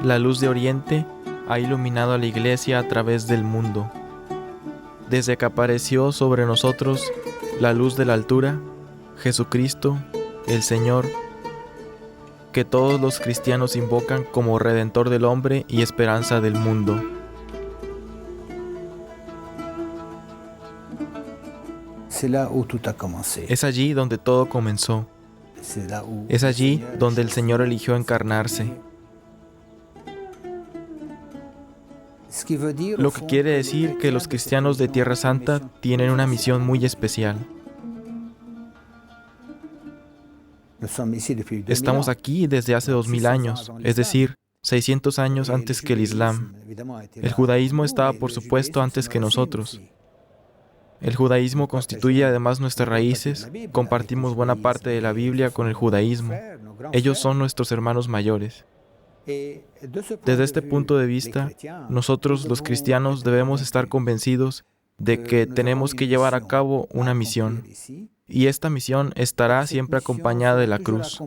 la luz de Oriente ha iluminado a la Iglesia a través del mundo. Desde que apareció sobre nosotros la luz de la altura, Jesucristo, el Señor, que todos los cristianos invocan como Redentor del hombre y esperanza del mundo. Es allí donde todo comenzó. Es allí donde el Señor eligió encarnarse. Lo que quiere decir que los cristianos de Tierra Santa tienen una misión muy especial. Estamos aquí desde hace 2000 años, es decir, 600 años antes que el Islam. El judaísmo estaba, por supuesto, antes que nosotros. El judaísmo constituye además nuestras raíces. Compartimos buena parte de la Biblia con el judaísmo. Ellos son nuestros hermanos mayores. Desde este punto de vista, nosotros los cristianos debemos estar convencidos de que tenemos que llevar a cabo una misión. Y esta misión estará siempre acompañada de la cruz.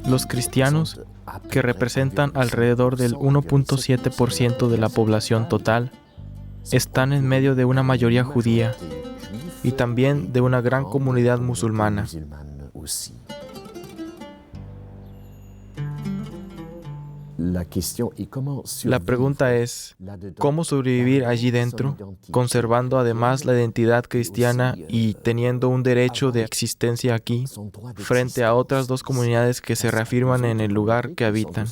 Los cristianos, que representan alrededor del 1.7% de la población total, están en medio de una mayoría judía y también de una gran comunidad musulmana. La pregunta es, ¿cómo sobrevivir allí dentro, conservando además la identidad cristiana y teniendo un derecho de existencia aquí, frente a otras dos comunidades que se reafirman en el lugar que habitan?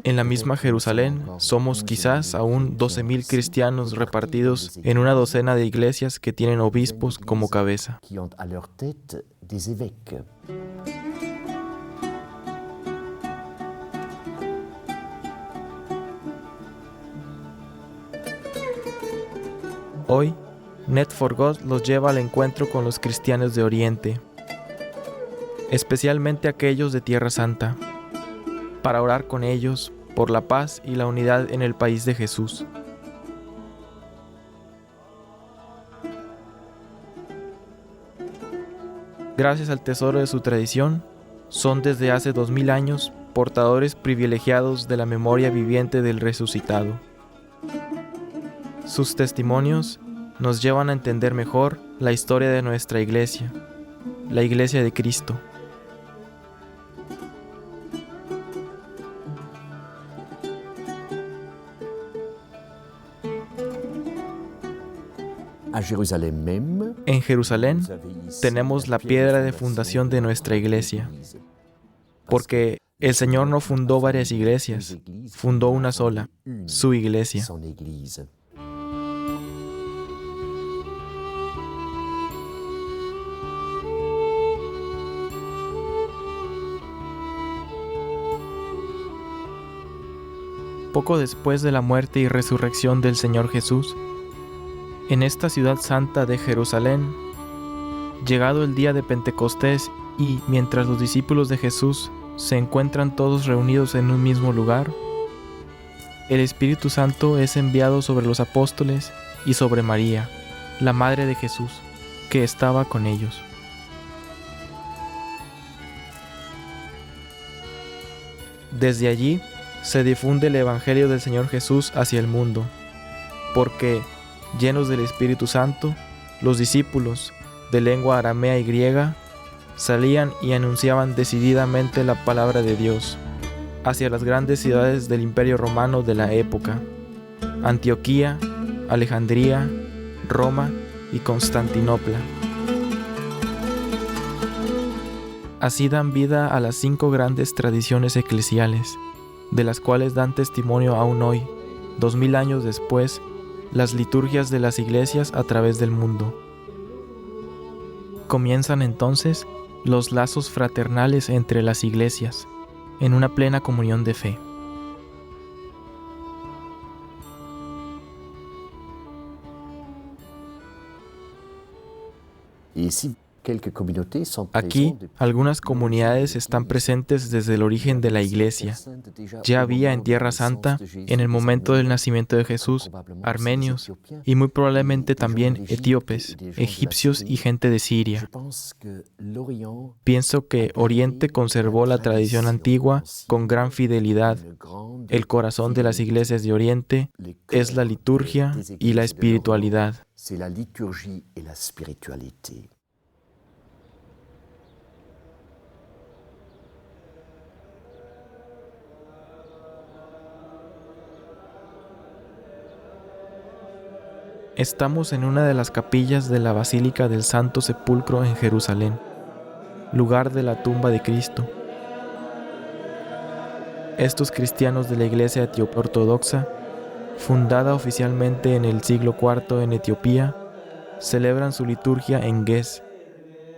En la misma Jerusalén somos quizás aún 12,000 cristianos repartidos en una docena de iglesias que tienen obispos como cabeza. Hoy, Net for God los lleva al encuentro con los cristianos de Oriente, especialmente aquellos de Tierra Santa, para orar con ellos por la paz y la unidad en el país de Jesús. Gracias al tesoro de su tradición, son desde hace 2000 años portadores privilegiados de la memoria viviente del resucitado. Sus testimonios nos llevan a entender mejor la historia de nuestra iglesia, la Iglesia de Cristo. En Jerusalén tenemos la piedra de fundación de nuestra iglesia, porque el Señor no fundó varias iglesias, fundó una sola, su iglesia. Poco después de la muerte y resurrección del Señor Jesús, en esta ciudad santa de Jerusalén, llegado el día de Pentecostés y mientras los discípulos de Jesús se encuentran todos reunidos en un mismo lugar, el Espíritu Santo es enviado sobre los apóstoles y sobre María, la Madre de Jesús, que estaba con ellos. Desde allí se difunde el Evangelio del Señor Jesús hacia el mundo, porque llenos del Espíritu Santo, los discípulos, de lengua aramea y griega, salían y anunciaban decididamente la palabra de Dios hacia las grandes ciudades del Imperio Romano de la época: Antioquía, Alejandría, Roma y Constantinopla. Así dan vida a las 5 grandes tradiciones eclesiales, de las cuales dan testimonio aún hoy, 2000 años después, las liturgias de las iglesias a través del mundo. Comienzan entonces los lazos fraternales entre las iglesias, en una plena comunión de fe. Aquí, algunas comunidades están presentes desde el origen de la Iglesia. Ya había en Tierra Santa, en el momento del nacimiento de Jesús, armenios y muy probablemente también etíopes, egipcios y gente de Siria. Pienso que Oriente conservó la tradición antigua con gran fidelidad. El corazón de las iglesias de Oriente es la liturgia y la espiritualidad. Estamos en una de las capillas de la Basílica del Santo Sepulcro en Jerusalén, lugar de la tumba de Cristo. Estos cristianos de la Iglesia Etíope Ortodoxa, fundada oficialmente en el siglo IV en Etiopía, celebran su liturgia en Ge'ez,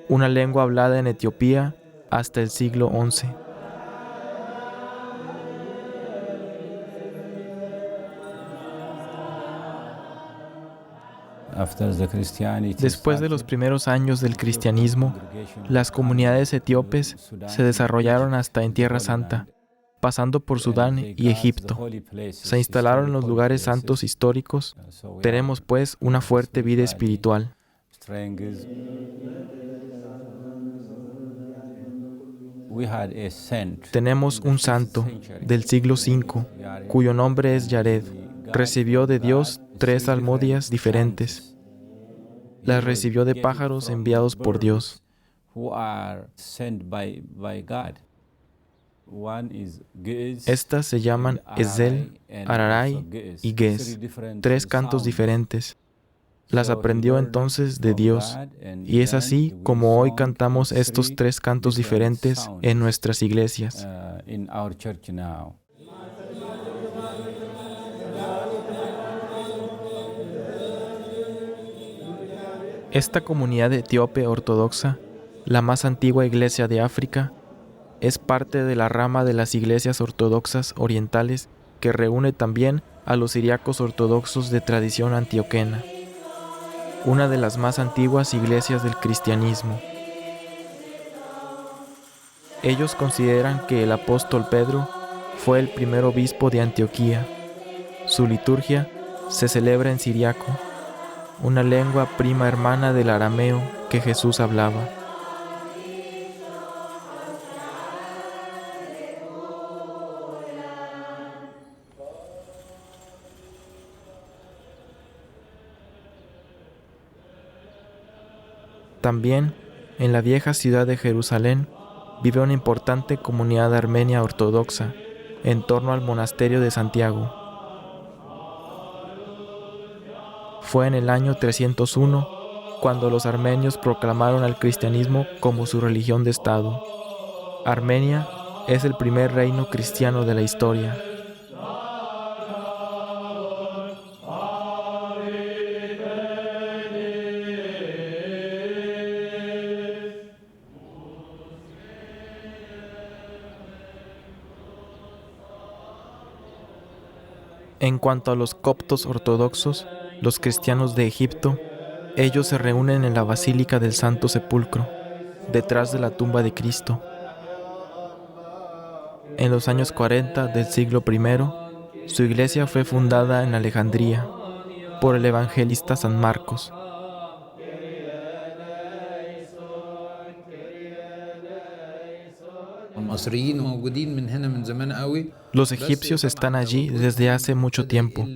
una lengua hablada en Etiopía hasta el siglo XI. Después de los primeros años del cristianismo, las comunidades etíopes se desarrollaron hasta en Tierra Santa, pasando por Sudán y Egipto. Se instalaron en los lugares santos históricos. Tenemos, pues, una fuerte vida espiritual. Tenemos un santo del siglo V, cuyo nombre es Yared. Recibió de Dios 3 salmodias diferentes. Las recibió de pájaros enviados por Dios. Estas se llaman Ezel, Ararai y Ge'ez, 3 cantos diferentes. Las aprendió entonces de Dios, y es así como hoy cantamos estos 3 cantos diferentes en nuestras iglesias. Esta comunidad etíope ortodoxa, la más antigua iglesia de África, es parte de la rama de las iglesias ortodoxas orientales que reúne también a los siriacos ortodoxos de tradición antioquena, una de las más antiguas iglesias del cristianismo. Ellos consideran que el apóstol Pedro fue el primer obispo de Antioquía. Su liturgia se celebra en siriaco, una lengua prima hermana del arameo que Jesús hablaba. También, en la vieja ciudad de Jerusalén, vive una importante comunidad armenia ortodoxa en torno al monasterio de Santiago. Fue en el año 301 cuando los armenios proclamaron al cristianismo como su religión de Estado. Armenia es el primer reino cristiano de la historia. En cuanto a los coptos ortodoxos, los cristianos de Egipto, ellos se reúnen en la Basílica del Santo Sepulcro, detrás de la tumba de Cristo. En los años 40 del siglo I, su iglesia fue fundada en Alejandría por el evangelista San Marcos. Los egipcios están allí desde hace mucho tiempo,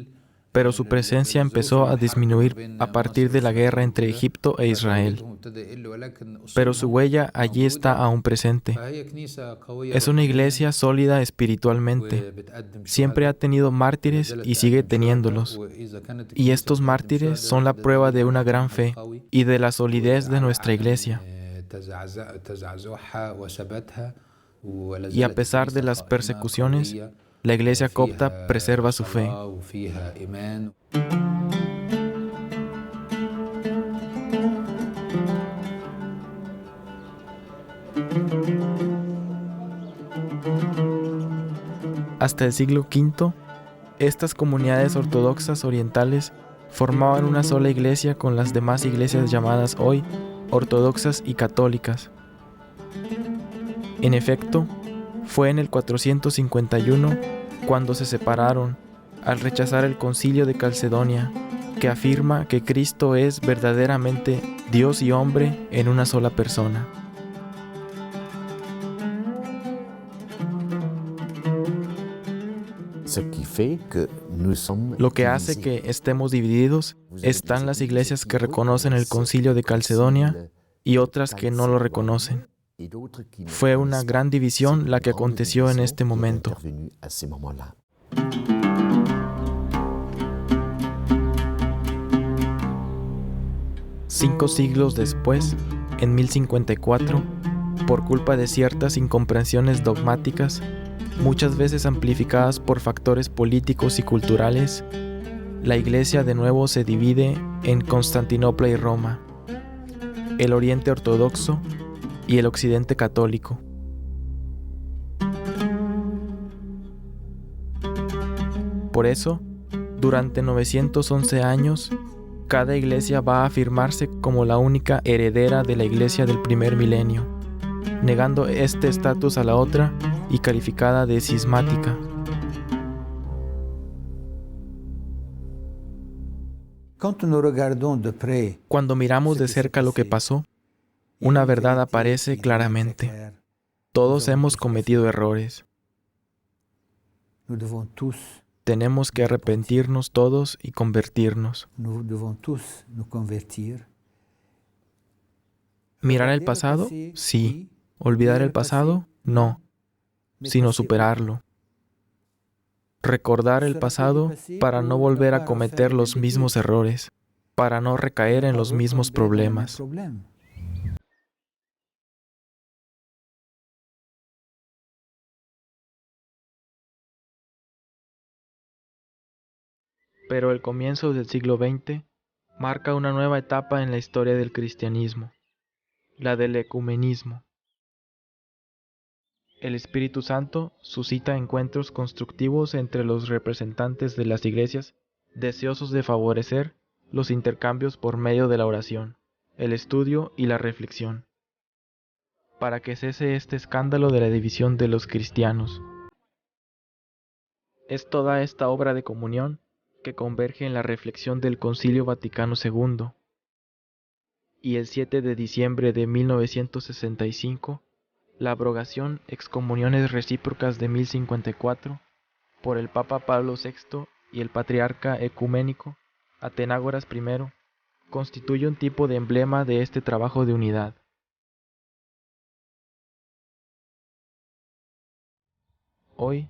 pero su presencia empezó a disminuir a partir de la guerra entre Egipto e Israel. Pero su huella allí está aún presente. Es una iglesia sólida espiritualmente. Siempre ha tenido mártires y sigue teniéndolos. Y estos mártires son la prueba de una gran fe y de la solidez de nuestra iglesia. Y a pesar de las persecuciones, la iglesia copta preserva su fe. Hasta el siglo V, estas comunidades ortodoxas orientales formaban una sola iglesia con las demás iglesias llamadas hoy ortodoxas y católicas. En efecto, fue en el 451 cuando se separaron al rechazar el Concilio de Calcedonia, que afirma que Cristo es verdaderamente Dios y hombre en una sola persona. Lo que hace que estemos divididos están las iglesias que reconocen el Concilio de Calcedonia y otras que no lo reconocen. Fue una gran división la que aconteció en este momento. Cinco siglos después, en 1054, por culpa de ciertas incomprensiones dogmáticas, muchas veces amplificadas por factores políticos y culturales, la Iglesia de nuevo se divide en Constantinopla y Roma, el Oriente Ortodoxo y el Occidente Católico. Por eso, durante 911 años, cada iglesia va a afirmarse como la única heredera de la iglesia del primer milenio, negando este estatus a la otra y calificada de cismática. Cuando miramos de cerca lo que pasó, una verdad aparece claramente. Todos hemos cometido errores. Tenemos que arrepentirnos todos y convertirnos. ¿Mirar el pasado? Sí. ¿Olvidar el pasado? No, sino superarlo. Recordar el pasado para no volver a cometer los mismos errores, para no recaer en los mismos problemas. Pero el comienzo del siglo XX marca una nueva etapa en la historia del cristianismo, la del ecumenismo. El Espíritu Santo suscita encuentros constructivos entre los representantes de las iglesias, deseosos de favorecer los intercambios por medio de la oración, el estudio y la reflexión, para que cese este escándalo de la división de los cristianos. Es toda esta obra de comunión que converge en la reflexión del Concilio Vaticano II, y el 7 de diciembre de 1965, la abrogación excomuniones recíprocas de 1054 por el Papa Pablo VI y el Patriarca Ecuménico Atenágoras I, constituye un tipo de emblema de este trabajo de unidad. Hoy,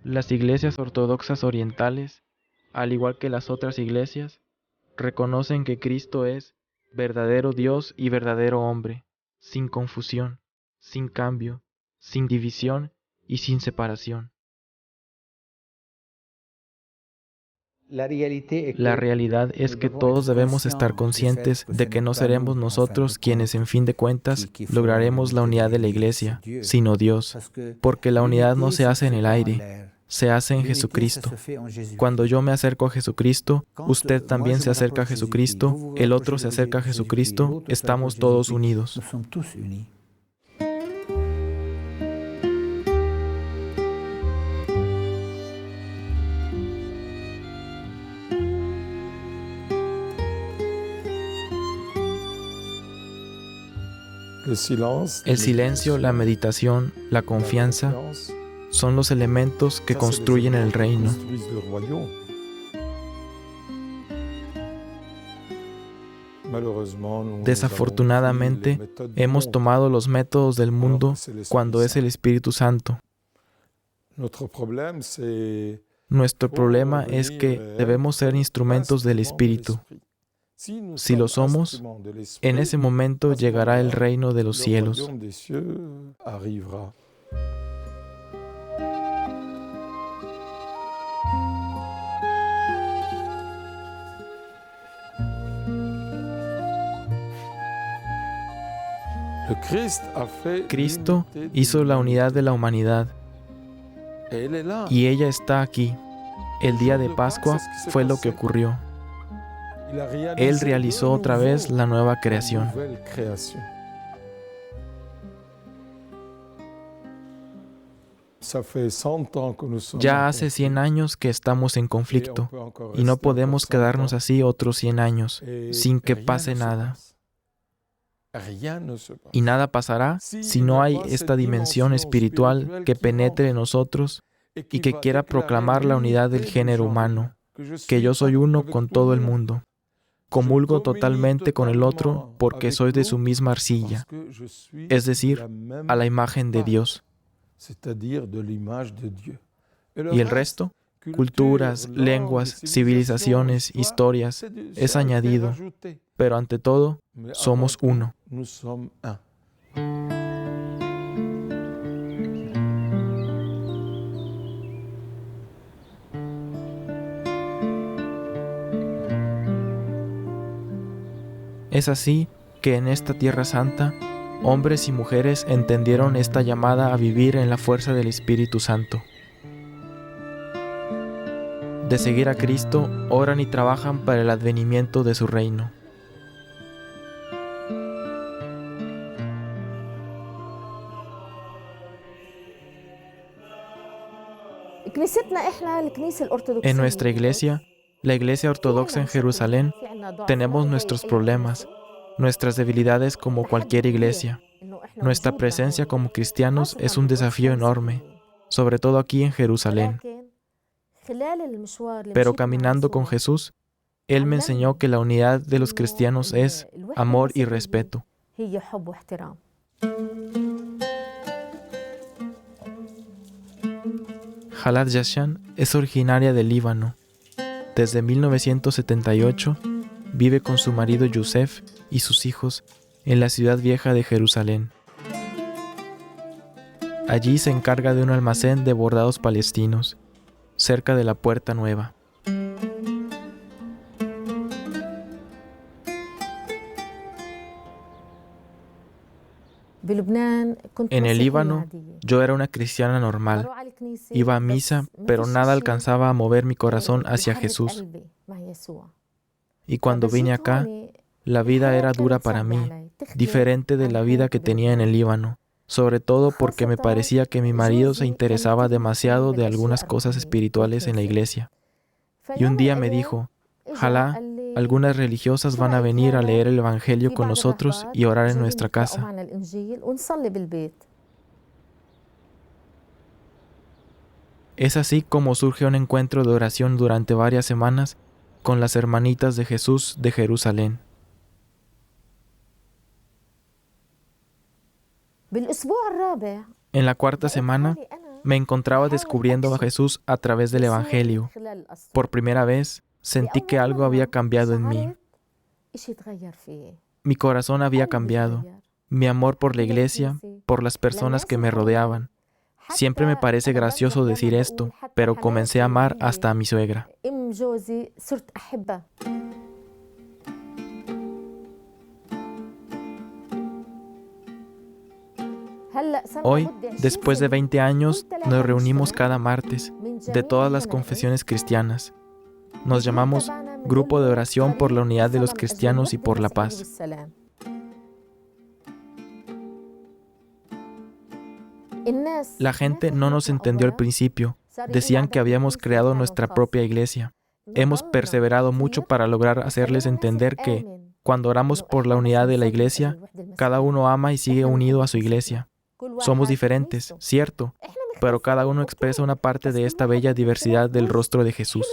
las iglesias ortodoxas orientales, al igual que las otras iglesias, reconocen que Cristo es verdadero Dios y verdadero hombre, sin confusión, sin cambio, sin división y sin separación. La realidad es que todos debemos estar conscientes de que no seremos nosotros quienes en fin de cuentas lograremos la unidad de la Iglesia, sino Dios, porque la unidad no se hace en el aire, se hace en Jesucristo. Cuando yo me acerco a Jesucristo, usted también se acerca a Jesucristo, el otro se acerca a Jesucristo, estamos todos unidos. El silencio, la meditación, la confianza son los elementos que construyen el reino. Desafortunadamente, hemos tomado los métodos del mundo cuando es el Espíritu Santo. Nuestro problema es que debemos ser instrumentos del Espíritu. Si lo somos, en ese momento llegará el reino de los cielos. Cristo hizo la unidad de la humanidad y ella está aquí. El día de Pascua fue lo que ocurrió. Él realizó otra vez la nueva creación. Ya hace 100 años que estamos en conflicto y no podemos quedarnos así otros 100 años sin que pase nada. Y nada pasará si no hay esta dimensión espiritual que penetre en nosotros y que quiera proclamar la unidad del género humano, que yo soy uno con todo el mundo. Comulgo totalmente con el otro porque soy de su misma arcilla, es decir, a la imagen de Dios. ¿Y el resto? Culturas, lenguas, civilizaciones, historias, es añadido, pero ante todo, somos uno. Es así que en esta Tierra Santa, hombres y mujeres entendieron esta llamada a vivir en la fuerza del Espíritu Santo. De seguir a Cristo, oran y trabajan para el advenimiento de su reino. En nuestra iglesia, la Iglesia Ortodoxa en Jerusalén, tenemos nuestros problemas, nuestras debilidades como cualquier iglesia. Nuestra presencia como cristianos es un desafío enorme, sobre todo aquí en Jerusalén. Pero caminando con Jesús, Él me enseñó que la unidad de los cristianos es amor y respeto. Halat Yashan es originaria del Líbano. Desde 1978 vive con su marido Yusef y sus hijos en la ciudad vieja de Jerusalén. Allí se encarga de un almacén de bordados palestinos, cerca de la Puerta Nueva. En el Líbano, yo era una cristiana normal. Iba a misa, pero nada alcanzaba a mover mi corazón hacia Jesús. Y cuando vine acá, la vida era dura para mí, diferente de la vida que tenía en el Líbano, sobre todo porque me parecía que mi marido se interesaba demasiado de algunas cosas espirituales en la iglesia. Y un día me dijo, Jalá, algunas religiosas van a venir a leer el Evangelio con nosotros y orar en nuestra casa. Es así como surge un encuentro de oración durante varias semanas con las hermanitas de Jesús de Jerusalén. En la cuarta semana, me encontraba descubriendo a Jesús a través del Evangelio. Por primera vez, sentí que algo había cambiado en mí. Mi corazón había cambiado. Mi amor por la iglesia, por las personas que me rodeaban. Siempre me parece gracioso decir esto, pero comencé a amar hasta a mi suegra. Hoy, después de 20 años, nos reunimos cada martes, de todas las confesiones cristianas. Nos llamamos Grupo de Oración por la Unidad de los Cristianos y por la Paz. La gente no nos entendió al principio. Decían que habíamos creado nuestra propia iglesia. Hemos perseverado mucho para lograr hacerles entender que, cuando oramos por la unidad de la iglesia, cada uno ama y sigue unido a su iglesia. Somos diferentes, cierto, pero cada uno expresa una parte de esta bella diversidad del rostro de Jesús.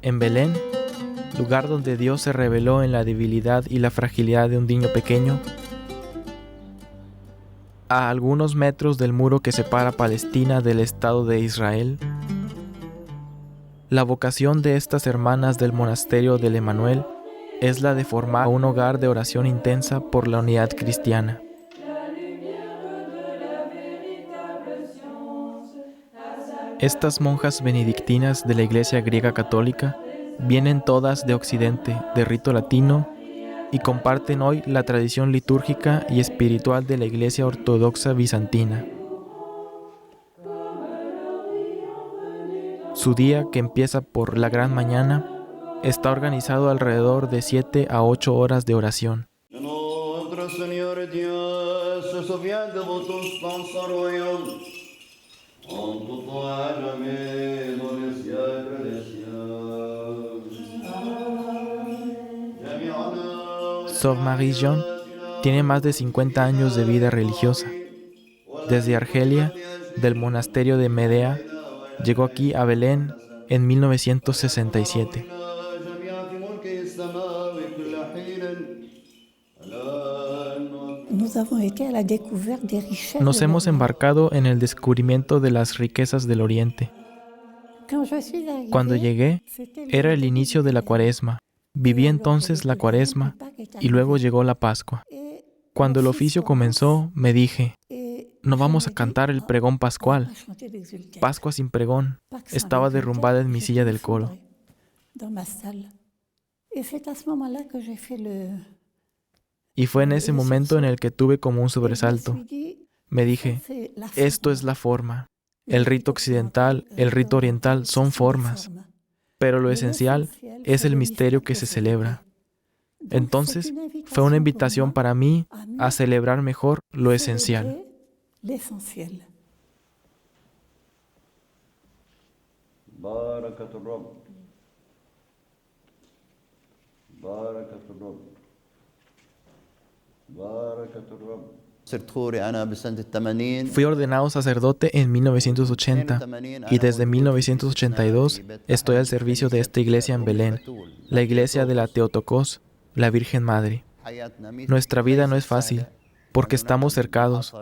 En Belén, lugar donde Dios se reveló en la debilidad y la fragilidad de un niño pequeño, a algunos metros del muro que separa Palestina del Estado de Israel, la vocación de estas hermanas del monasterio del Emanuel es la de formar un hogar de oración intensa por la unidad cristiana. Estas monjas benedictinas de la Iglesia griega católica vienen todas de Occidente, de rito latino, y comparten hoy la tradición litúrgica y espiritual de la Iglesia ortodoxa bizantina. Su día, que empieza por la gran mañana, está organizado alrededor de 7 a 8 horas de oración. Sor Marie Jean tiene más de 50 años de vida religiosa. Desde Argelia, del monasterio de Medea, llegó aquí a Belén en 1967. Nos hemos embarcado en el descubrimiento de las riquezas del Oriente. Cuando llegué, era el inicio de la Cuaresma. Viví entonces la Cuaresma y luego llegó la Pascua. Cuando el oficio comenzó, me dije, no vamos a cantar el pregón pascual. Pascua sin pregón. Estaba derrumbada en mi silla del coro. Y fue en ese momento en el que tuve como un sobresalto. Me dije, esto es la forma. El rito occidental, el rito oriental son formas, pero lo esencial es el misterio que se celebra. Entonces, fue una invitación para mí a celebrar mejor lo esencial. Fui ordenado sacerdote en 1980 y desde 1982 estoy al servicio de esta iglesia en Belén, la iglesia de la Teotokos, la Virgen Madre. Nuestra vida no es fácil, porque estamos cercados.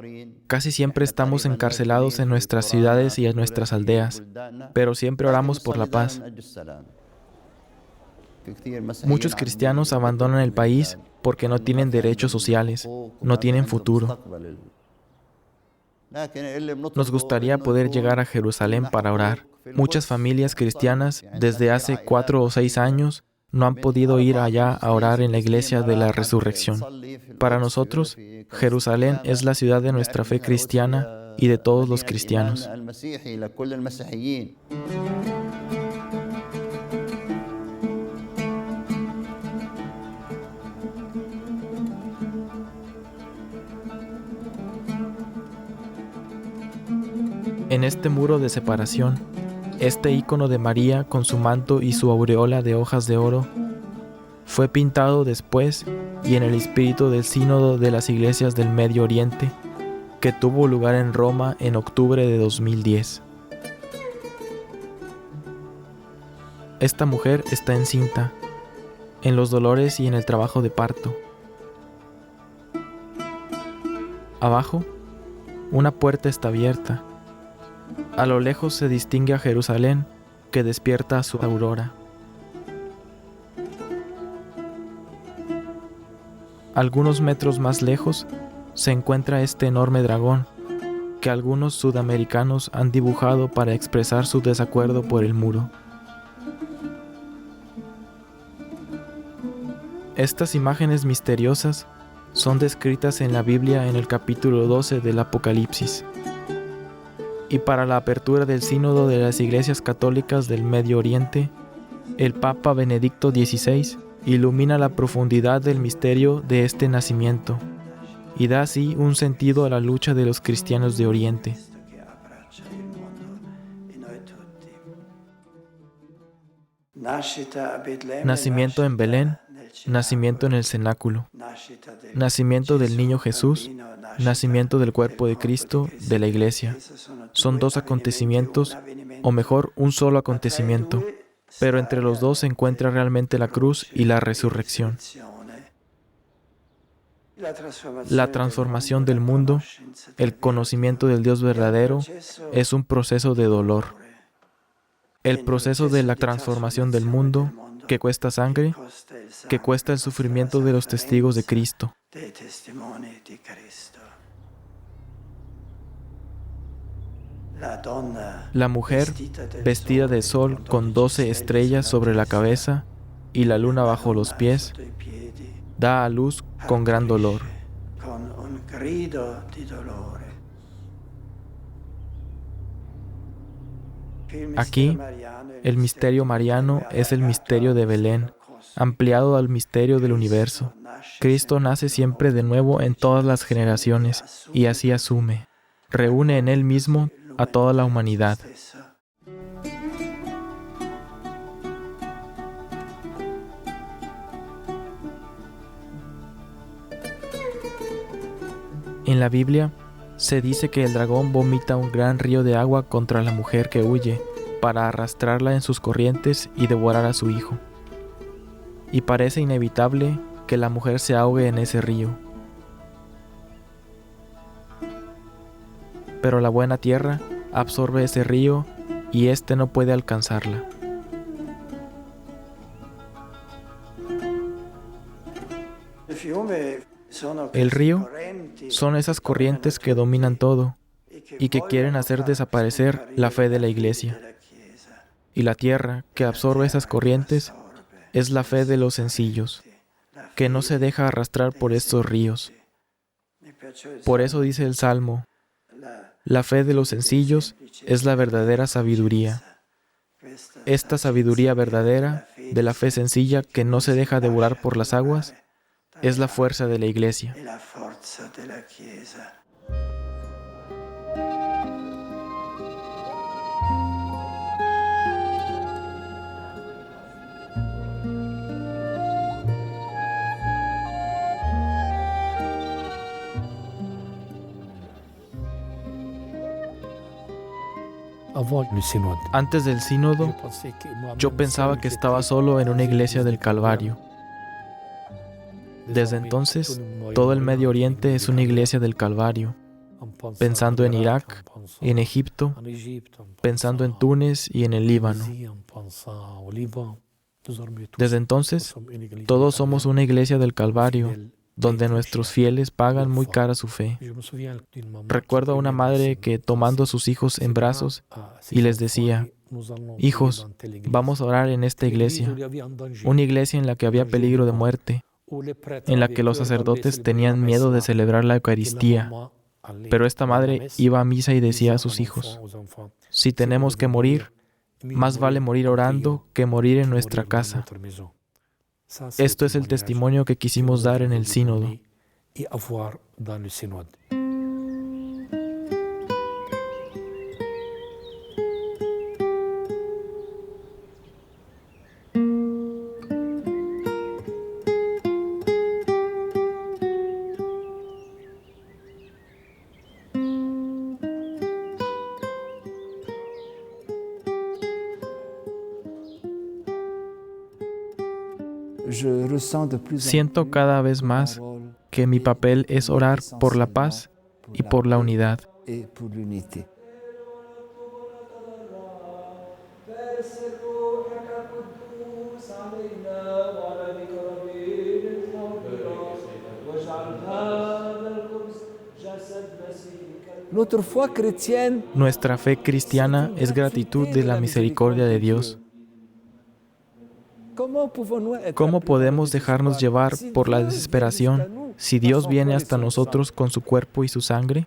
Casi siempre estamos encarcelados en nuestras ciudades y en nuestras aldeas, pero siempre oramos por la paz. Muchos cristianos abandonan el país porque no tienen derechos sociales, no tienen futuro. Nos gustaría poder llegar a Jerusalén para orar. Muchas familias cristianas, desde hace 4 o 6 años, no han podido ir allá a orar en la iglesia de la resurrección. Para nosotros, Jerusalén es la ciudad de nuestra fe cristiana y de todos los cristianos. En este muro de separación, este ícono de María con su manto y su aureola de hojas de oro fue pintado después y en el espíritu del Sínodo de las Iglesias del Medio Oriente, que tuvo lugar en Roma en octubre de 2010. Esta mujer está encinta, en los dolores y en el trabajo de parto. Abajo, una puerta está abierta. A lo lejos se distingue a Jerusalén, que despierta a su aurora. Algunos metros más lejos se encuentra este enorme dragón, que algunos sudamericanos han dibujado para expresar su desacuerdo por el muro. Estas imágenes misteriosas son descritas en la Biblia en el capítulo 12 del Apocalipsis. Y para la apertura del Sínodo de las Iglesias Católicas del Medio Oriente, el Papa Benedicto XVI ilumina la profundidad del misterio de este nacimiento y da así un sentido a la lucha de los cristianos de Oriente. Nacimiento en Belén, nacimiento en el cenáculo, nacimiento del niño Jesús, nacimiento del cuerpo de Cristo, de la Iglesia. Son 2 acontecimientos, o mejor, un solo acontecimiento, pero entre los 2 se encuentra realmente la cruz y la resurrección. La transformación del mundo, el conocimiento del Dios verdadero, es un proceso de dolor. El proceso de la transformación del mundo, que cuesta sangre, que cuesta el sufrimiento de los testigos de Cristo. La mujer, vestida de sol con 12 estrellas sobre la cabeza y la luna bajo los pies, da a luz con gran dolor. Aquí, el misterio mariano es el misterio de Belén, ampliado al misterio del universo. Cristo nace siempre de nuevo en todas las generaciones y así asume, reúne en Él mismo a toda la humanidad. En la Biblia, se dice que el dragón vomita un gran río de agua contra la mujer que huye, para arrastrarla en sus corrientes y devorar a su hijo. Y parece inevitable que la mujer se ahogue en ese río. Pero la buena tierra absorbe ese río y éste no puede alcanzarla. El río son esas corrientes que dominan todo y que quieren hacer desaparecer la fe de la Iglesia. Y la tierra que absorbe esas corrientes es la fe de los sencillos, que no se deja arrastrar por estos ríos. Por eso dice el Salmo, la fe de los sencillos es la verdadera sabiduría. Esta sabiduría verdadera, de la fe sencilla que no se deja devorar por las aguas, es la fuerza de la Iglesia. Antes del sínodo, yo pensaba que estaba solo en una iglesia del Calvario. Desde entonces, todo el Medio Oriente es una iglesia del Calvario, pensando en Irak, en Egipto, pensando en Túnez y en el Líbano. Desde entonces, todos somos una iglesia del Calvario, donde nuestros fieles pagan muy cara su fe. Recuerdo a una madre que, tomando a sus hijos en brazos, y les decía, hijos, vamos a orar en esta iglesia, una iglesia en la que había peligro de muerte, en la que los sacerdotes tenían miedo de celebrar la Eucaristía. Pero esta madre iba a misa y decía a sus hijos, si tenemos que morir, más vale morir orando que morir en nuestra casa. Esto es el testimonio que quisimos dar en el sínodo. Siento cada vez más que mi papel es orar por la paz y por la unidad. Nuestra fe cristiana es gratitud de la misericordia de Dios. ¿Cómo podemos dejarnos llevar por la desesperación si Dios viene hasta nosotros con su cuerpo y su sangre?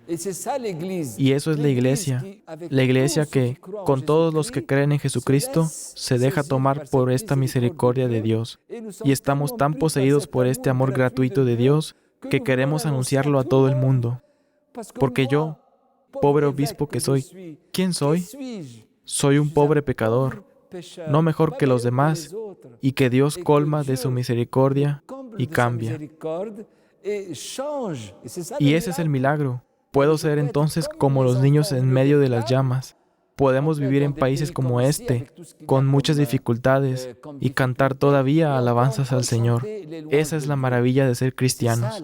Y eso es la iglesia que, con todos los que creen en Jesucristo, se deja tomar por esta misericordia de Dios. Y estamos tan poseídos por este amor gratuito de Dios que queremos anunciarlo a todo el mundo. Porque yo, pobre obispo que soy, ¿quién soy? Soy un pobre pecador, no mejor que los demás, y que Dios colma de su misericordia y cambia. Y ese es el milagro. Puedo ser entonces como los niños en medio de las llamas. Podemos vivir en países como este, con muchas dificultades, y cantar todavía alabanzas al Señor. Esa es la maravilla de ser cristianos.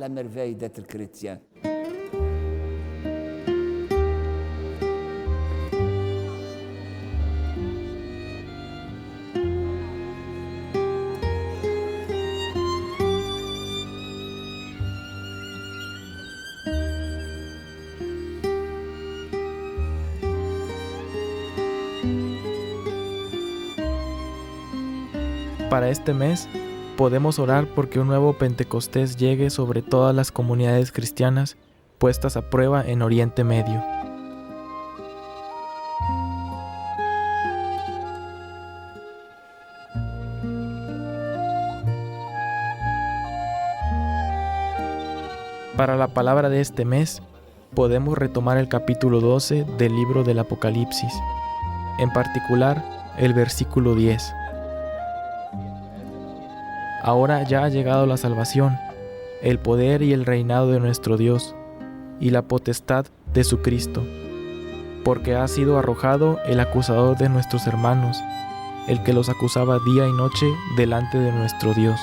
Para este mes, podemos orar porque un nuevo Pentecostés llegue sobre todas las comunidades cristianas puestas a prueba en Oriente Medio. Para la palabra de este mes, podemos retomar el capítulo 12 del libro del Apocalipsis, en particular el versículo 10. Ahora ya ha llegado la salvación, el poder y el reinado de nuestro Dios, y la potestad de su Cristo, porque ha sido arrojado el acusador de nuestros hermanos, el que los acusaba día y noche delante de nuestro Dios.